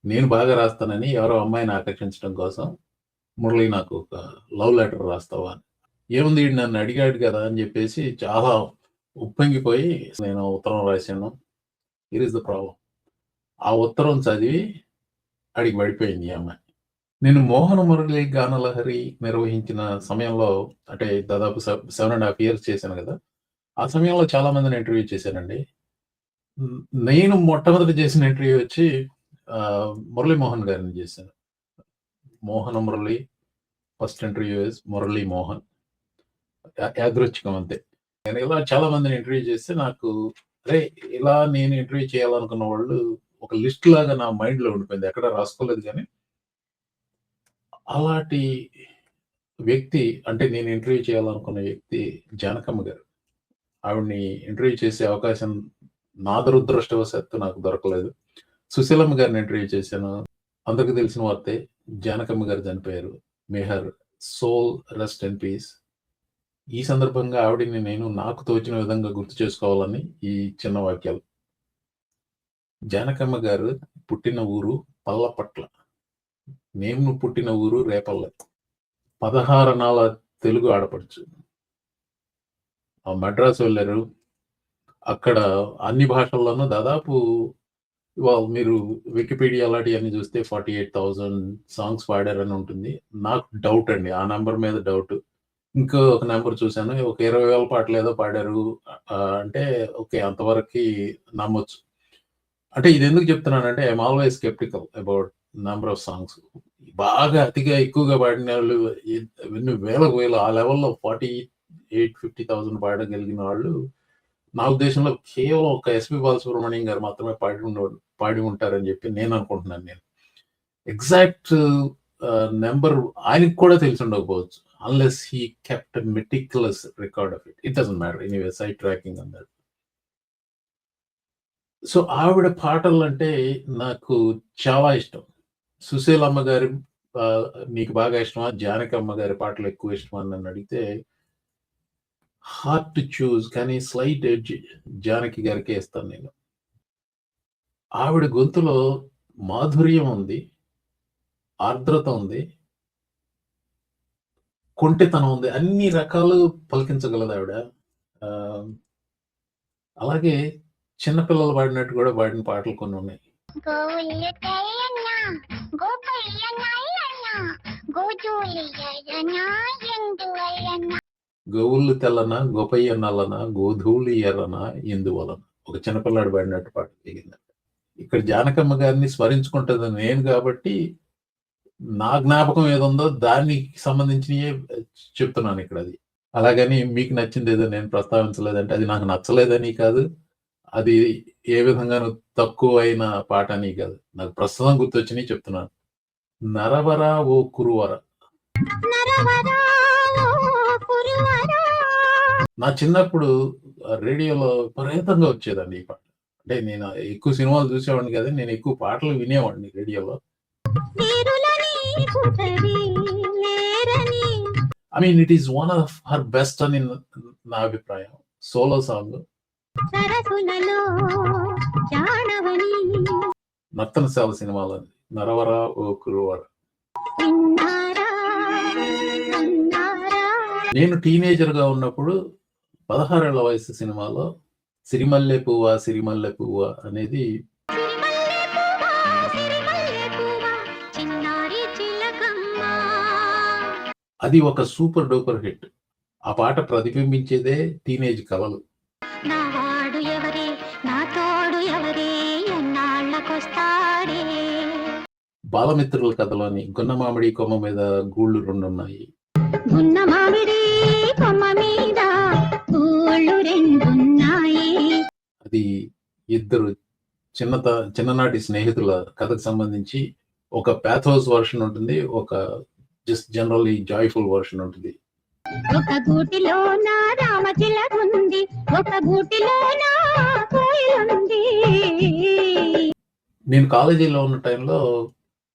నేను బాగా రాస్తానని ఎవరో అమ్మాయిని ఆకర్షించడం కోసం, మురళి నాకు ఒక లవ్ లెటర్ రాస్తావా అని. ఏముంది ఈడు నన్ను అడిగాడు కదా అని చెప్పేసి చాలా ఉప్పొంగిపోయి నేను ఉత్తరం రాశాను. Here is the problem. ఆ ఉత్తరం చదివి అడిగి పడిపోయింది ఈ అమ్మాయి. నేను 'మోహన మురళి గానలహరి' నిర్వహించిన సమయంలో అంటే దాదాపు 7.5 ఇయర్స్ చేశాను కదా! ఆ సమయంలో చాలా మందిని ఇంటర్వ్యూ చేశానండి. నేను మొట్టమొదట చేసిన ఇంటర్వ్యూ వచ్చి మురళీమోహన్ గారిని చేశాను. 'Mohana Murali' first interview is Murali Mohan. యాదృచ్ఛికం అంతే. నేను ఇలా చాలా మందిని ఇంటర్వ్యూ చేస్తే నాకు ఇలా నేను ఇంటర్వ్యూ చేయాలనుకున్న వాళ్ళు ఒక లిస్ట్ లాగా నా మైండ్‌లో ఉండిపోయింది. ఎక్కడ రాసుకోలేదు గానీ అలాంటి వ్యక్తి అంటే నేను ఇంటర్వ్యూ చేయాలనుకున్న వ్యక్తి జానకమ్మ గారు. ఆవిడని ఇంటర్వ్యూ చేసే అవకాశం నా దురదృష్టవశాత్తు నాకు దొరకలేదు. సుశీలమ్మ గారిని ఇంటర్వ్యూ చేశాను. అందరికి తెలిసిన వార్తే జానకమ్మ గారు చనిపోయారు. May her soul rest in peace. ఈ సందర్భంగా ఆవిడని నేను నాకు తోచిన విధంగా గుర్తు చేసుకోవాలని ఈ చిన్న వాక్యాలు. జానకమ్మ గారు పుట్టిన ఊరు పల్లపట్ల. నేను పుట్టిన ఊరు రేపల్లె. 16 అణాల తెలుగు ఆడపడుచు. మద్రాసు వెళ్లారు. అక్కడ అన్ని భాషల్లోనూ దాదాపు మీరు వికీపీడియా అలాంటివన్నీ చూస్తే 48,000 సాంగ్స్ పాడారని ఉంటుంది. నాకు డౌట్ అండి. ఆ నంబర్ మీద డౌట్. ఇంకో ఒక నంబర్ చూశాను. ఒక 20,000 పాటలు ఏదో పాడారు. అంటే ఓకే. అంతవరకి నమ్మొచ్చు. అంటే ఇది ఎందుకు చెప్తున్నానంటే I'm always sceptical about number of songs. బాగా అతిగా ఎక్కువగా పాడిన వాళ్ళు ఎన్ని వేలకు వేలు ఆ లెవెల్‌లో 48, 50,000 పాడగలిగిన వాళ్ళు నా ఉద్దేశంలో కేవలం ఒక ఎస్‌పి బాలసుబ్రహ్మణ్యం గారు మాత్రమే పాడి ఉంటారని చెప్పి నేను అనుకుంటున్నాను నేను. ఎగ్జాక్ట్ నంబర్ ఆయనకి కూడా తెలిసి ఉండకపోవచ్చు. Unless he kept a meticulous record of it. It doesn't matter. Anyway side tracking on that. So ఆవిడ పాటలంటే నాకు చాలా ఇష్టం. సుశీలమ్మ గారి నీకు బాగా ఇష్టమా? జానకమ్మ గారి పాటలు ఎక్కువ ఇష్టమా అని నన్ను అడిగితే హార్డ్ టు చూజ్ కానీ స్లైట్ ఎడ్జ్ జానకి గారికే ఇస్తాను నేను. ఆవిడ గొంతులో మాధుర్యం ఉంది. ఆర్ద్రత ఉంది. కొంటెతనం ఉంది. అన్ని రకాలు పలికించగలదు ఆవిడ. అలాగే చిన్న పిల్లలు పాడినట్టు కూడా పాడిన పాటలు కొన్ని ఉన్నాయి. గోవుళ్ళు తెల్లన గోపయ్య నల్లన గోధూళి ఎర్రన ఎందువలన ఒక చిన్నపిల్లాడు పాడినట్టు పాట దిగిందండి. ఇక్కడ జానకమ్మ గారిని స్మరించుకుంటుంది నేను కాబట్టి నా జ్ఞాపకం ఏదుందో దానికి సంబంధించినయే చెప్తున్నాను ఇక్కడ అది. అలాగని మీకు నచ్చింది ఏదో నేను ప్రస్తావించలేదంటే అది నాకు నచ్చలేదని కాదు. అది ఏ విధంగానూ తక్కువైన పాట అని కాదు. నాకు ప్రస్తుతం గుర్తొచ్చినయి చెప్తున్నాను. నరవర ఓ కురువర. నా చిన్నప్పుడు రేడియోలో విపరీతంగా వచ్చేదండి ఈ పాట. అంటే నేను ఎక్కువ సినిమాలు చూసేవాడిని కదా! నేను ఎక్కువ పాటలు వినేవాడిని రేడియోలో. I mean it is one of her best అని నా అభిప్రాయం. Solo song. నర్తనశాల సినిమాలో నరవర ఓ కురువర. నేను టీనేజర్‌గా ఉన్నప్పుడు 16 ఏళ్ల వయసు సినిమాలో సిరిమల్లె పువ్వా సిరిమల్లె పువ్వా అనేది అది ఒక సూపర్ డూపర్ హిట్. ఆ పాట ప్రతిబింబించేదే టీనేజ్ కలలు. బాలమిత్రుల కథలోని గున్న మామిడి కొమ్మ మీద గూళ్ళు 2 ఉన్నాయి. అది ఇద్దరు చిన్ననాటి స్నేహితుల కథకు సంబంధించి ఒక పాథోస్ వర్షన్ ఉంటుంది. ఒక జస్ట్ జనరల్లీ జాయ్‌ఫుల్ వర్షన్ ఉంటుంది. ఒక గూటిలోన రామచిలక ఉంది, ఒక గూటిలోన కోయిలుంది. నేను కాలేజీలో ఉన్న టైంలో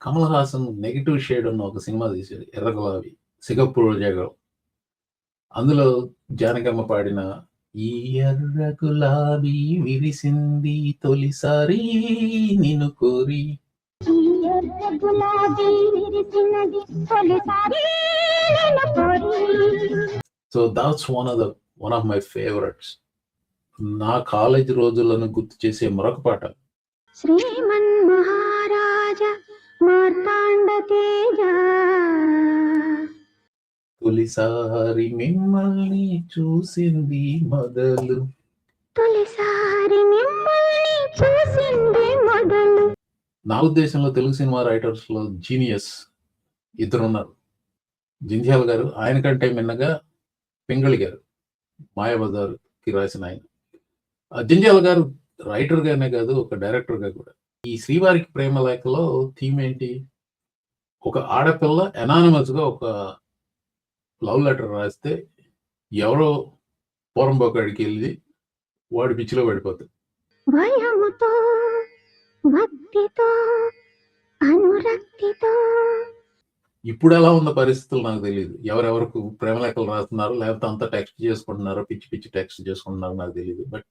కమల్ హాసన్ నెగెటివ్ షేడ్ ఉన్న ఒక సినిమా తీశాడు. ఎర్ర గులాబీ, సిగపు రోజాగం. అందులో జానకమ్మ పాడిన ఈ ఎర్ర గులాబీ విరిసింది తొలిసారి నిన్ను కోరి. ఎర్ర గులాబీ విరిసినది తొలిసారి నేను కోరి. So that's one of my favourites. నా కాలేజ్ రోజులను గుర్తు చేసే మరొక పాట శ్రీమన్ మహారాజ మార్తాండ తేజ. తొలిసారి మిమ్మల్ని చూసింది మొదలు. తొలిసారి మిమ్మల్ని చూసింది మొదలు. నా ఉద్దేశంలో తెలుగు సినిమా రైటర్స్ లో జీనియస్ ఇద్దరు ఉన్నారు. జింధ్యాల గారు, ఆయన కంటే మిన్నగా పింగళి గారు, మాయాబజార్కి రాసిన ఆయన. జింధ్యాల గారు రైటర్ గానే కాదు, ఒక డైరెక్టర్ గా కూడా. ఈ శ్రీవారికి ప్రేమ లేఖలో థీమ్ ఏంటి? ఒక ఆడపిల్ల అనానిమస్ గా ఒక లవ్ లెటర్ రాస్తే ఎవరో పోరంబోకాడికి వెళ్ళి వాడి పిచ్చిలో పడిపోతాడు. భయముతో భక్తితో అనురక్తితో. ఇప్పుడు ఎలా ఉన్న పరిస్థితులు నాకు తెలియదు. ఎవరెవరికి ప్రేమ లేఖలు రాస్తున్నారు, లేకపోతే అంతా టెక్స్ట్ చేసుకుంటున్నారో, పిచ్చి పిచ్చి టెక్స్ట్ చేసుకుంటున్నారో నాకు తెలియదు. బట్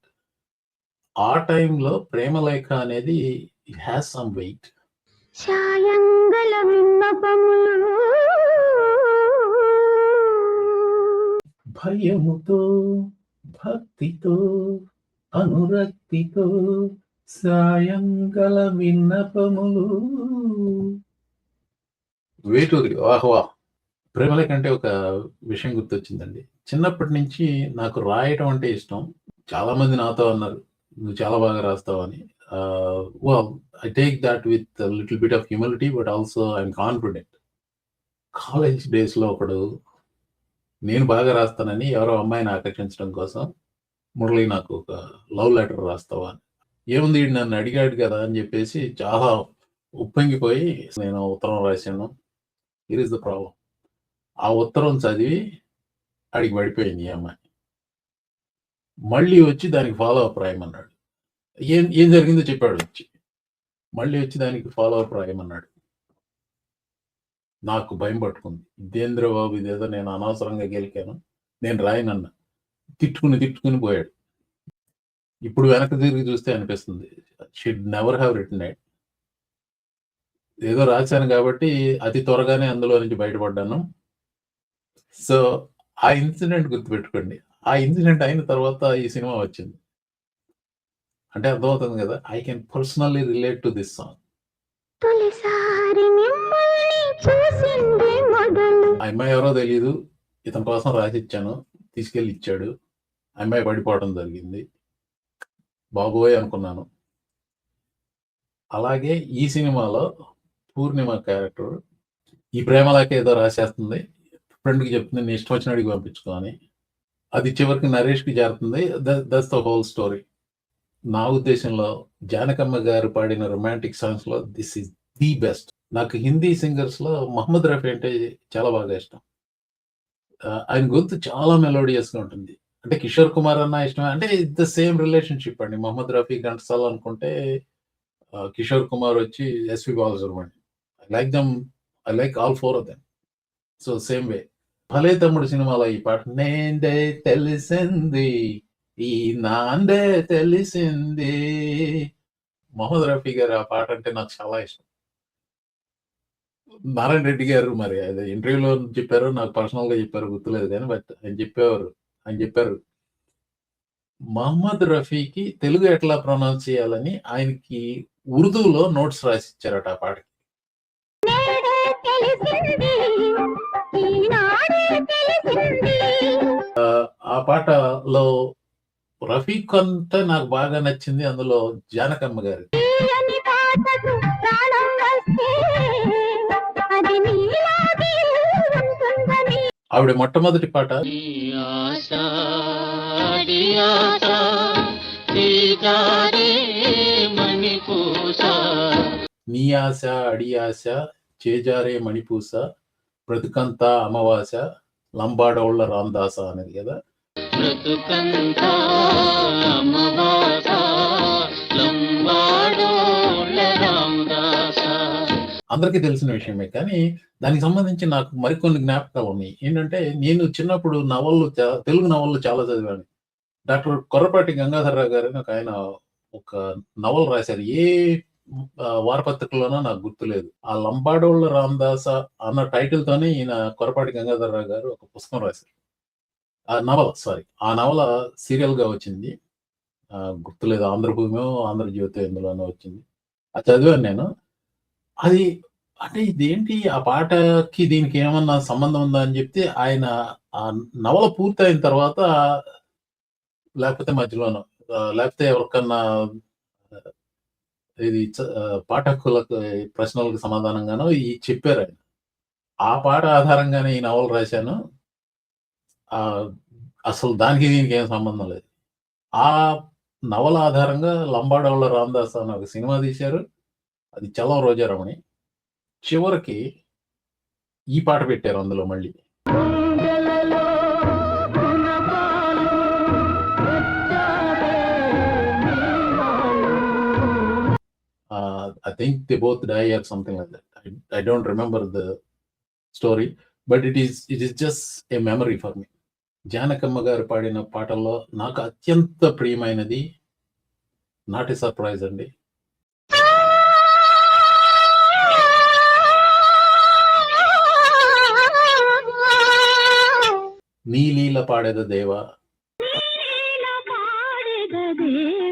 ఆ టైంలో ప్రేమ లేఖ అనేది ఇట్ హ్యాస్ సమ్ వెయిట్. సాయంగల విన్నపములు భయముతో భక్తితో అనురక్తితో సాయంగల విన్నపములు. వేటూరి ఆహ్వా. ప్రేమల కంటే ఒక విషయం గుర్తొచ్చిందండి. చిన్నప్పటి నుంచి నాకు రాయటం అంటే ఇష్టం. చాలా మంది నాతో అన్నారు, నువ్వు చాలా బాగా రాస్తావు అని. I take that with little bit of humility, but also I'm confident. College days లో ఒకడు నేను బాగా రాస్తానని ఎవరో అమ్మాయిని ఆకర్షించడం కోసం, మురళి నాకు ఒక లవ్ లెటర్ రాస్తావా అని. ఏముంది, వీడు నన్ను అడిగాడు కదా అని చెప్పేసి చాలా ఉప్పొంగిపోయి నేను ఉత్తరం రాశాను. Here is the problem. ఆ ఉత్తరం చదివి అడిగి పడిపోయింది ఈ అమ్మాయి. మళ్ళీ వచ్చి దానికి ఫాలో అప్ రాయమన్నాడు. ఏం జరిగిందో చెప్పాడు వచ్చి. మళ్ళీ వచ్చి దానికి ఫాలో అప్ రాయమన్నాడు. నాకు భయం పట్టుకుంది. ఇదేంద్ర బాబు, ఇదేదో నేను అనవసరంగా గెలికాను, నేను రాయనన్నా. తిట్టుకుని పోయాడు. ఇప్పుడు వెనక్కి తిరిగి చూస్తే అనిపిస్తుంది, should never have return it. ఏదో రాశాను కాబట్టి అతి త్వరగానే అందులో నుంచి బయటపడ్డాను. సో ఆ ఇన్సిడెంట్ గుర్తుపెట్టుకోండి. ఆ ఇన్సిడెంట్ అయిన తర్వాత ఈ సినిమా వచ్చింది. అంటే అర్థమవుతుంది కదా, I can personally relate to this song. తొలిసారి మిమ్మల్ని చూసింది మొదలు. ఆ అమ్మాయి ఎవరో తెలియదు, ఇతని కోసం రాసి ఇచ్చాను, తీసుకెళ్ళి ఇచ్చాడు. అమ్మాయి పడిపోవడం జరిగింది. బాబోయ్ అనుకున్నాను. అలాగే ఈ సినిమాలో పూర్ణిమ క్యారెక్టర్ ఈ ప్రేమలాక ఏదో రాసేస్తుంది, ఫ్రెండ్కి చెప్తుంది నీ ఇష్టం వచ్చిన అడిగి పంపించుకో అని. అది చివరికి నరేష్కి చేరుతుంది. That's the whole story. నా ఉద్దేశంలో జానకమ్మ గారు పాడిన రొమాంటిక్ సాంగ్స్ లో దిస్ ఈస్ ది బెస్ట్. నాకు హిందీ సింగర్స్ లో మహమ్మద్ రఫీ అంటే చాలా బాగా ఇష్టం. ఆయన గొంతు చాలా మెలోడియస్ గా ఉంటుంది. అంటే కిషోర్ కుమార్ అన్న ఇష్టం, అంటే ఇట్స్ ద సేమ్ రిలేషన్షిప్ అండి. మహమ్మద్ రఫీ, ఘంటసాల అనుకుంటే కిషోర్ కుమార్ వచ్చి SP Balasubrahmanyam. I like all four of them. So same way భలే తమ్ముడు సినిమాలో ఈ పాట, నేందే తెలిసింది ఈ నాందే తెలిసింది. మహమ్మద్ రఫీ గారు ఆ పాట అంటే నాకు చాలా ఇష్టం. నారాయణ రెడ్డి గారు మరి అదే ఇంటర్వ్యూలో చెప్పారు, నాకు పర్సనల్ గా చెప్పారు గుర్తులేదు కానీ, బట్ ఆయన చెప్పారు మహమ్మద్ రఫీకి తెలుగు ఎట్లా ప్రొనౌన్స్ చేయాలని ఆయనకి ఉర్దూలో నోట్స్ రాసి ఇచ్చారట ఆ పాటకి. ఆ పాటలో రఫీక్ అంతా నాకు బాగా నచ్చింది, అందులో జానకమ్మ గారు. ఆవిడ మొట్టమొదటి పాట నీ ఆశ అడియాశ చేజారే మణిపూస బ్రతుకంతా అమావాస లంబాడోళ్ల రామదాస అనేది కదా. అందరికీ తెలిసిన విషయమే, కానీ దానికి సంబంధించి నాకు మరికొన్ని జ్ఞాపకాలు ఉన్నాయి. ఏంటంటే నేను చిన్నప్పుడు తెలుగు నవళ్ళు చాలా చదివాను. డాక్టర్ కొర్రపాటి గంగాధరరావు గారు ఆయన ఒక నవల్ రాశారు, ఏ వారపత్రికలోనో నాకు గుర్తులేదు. ఆ 'లంబాడోళ్ళ రామదాస' అన్న టైటిల్‌తోనే ఈయన కొరపాటి గంగాధరరావు గారు ఒక పుస్తకం రాశారు. ఆ నవల సీరియల్‌గా వచ్చింది. గుర్తులేదు 'ఆంధ్రభూమో', 'ఆంధ్రజ్యోతో' ఎందులోనో వచ్చింది. అది చదివాను నేను. అది అంటే ఇదేంటి ఆ పాటకి దీనికి ఏమన్నా సంబంధం ఉందా అని చెప్తే ఆయన ఆ నవల పూర్తయిన తర్వాత లేకపోతే మధ్యలోనో లేకపోతే ఎవరికన్నా పాఠకులకు ప్రశ్నలకు సమాధానంగానో చెప్పారాయన. ఆ పాట ఆధారంగానే ఈ నవల రాశాను. ఆహ్, అసలు దానికి దీనికి ఏం సంబంధం లేదు. ఆ నవల ఆధారంగా 'లంబాడోళ్ళ రామదాసు' అని ఒక సినిమా తీశారు. అది 'చలం రోజారమణి.' చివరికి ఈ పాట పెట్టారు అందులో మళ్ళీ. గుండెలలో గుణపాలు వచ్చావే నీవాలు. I think they both die or something like that. I don't remember the story, but it is just a memory for me. Janakamma గారు పాడిన పాటల్లో నాకు అత్యంత ప్రియమైనది 'నాట్ ఎ సర్ప్రైజ్' అండి. నీ లీల పాడెద దేవా. నీల పాడెద దేవా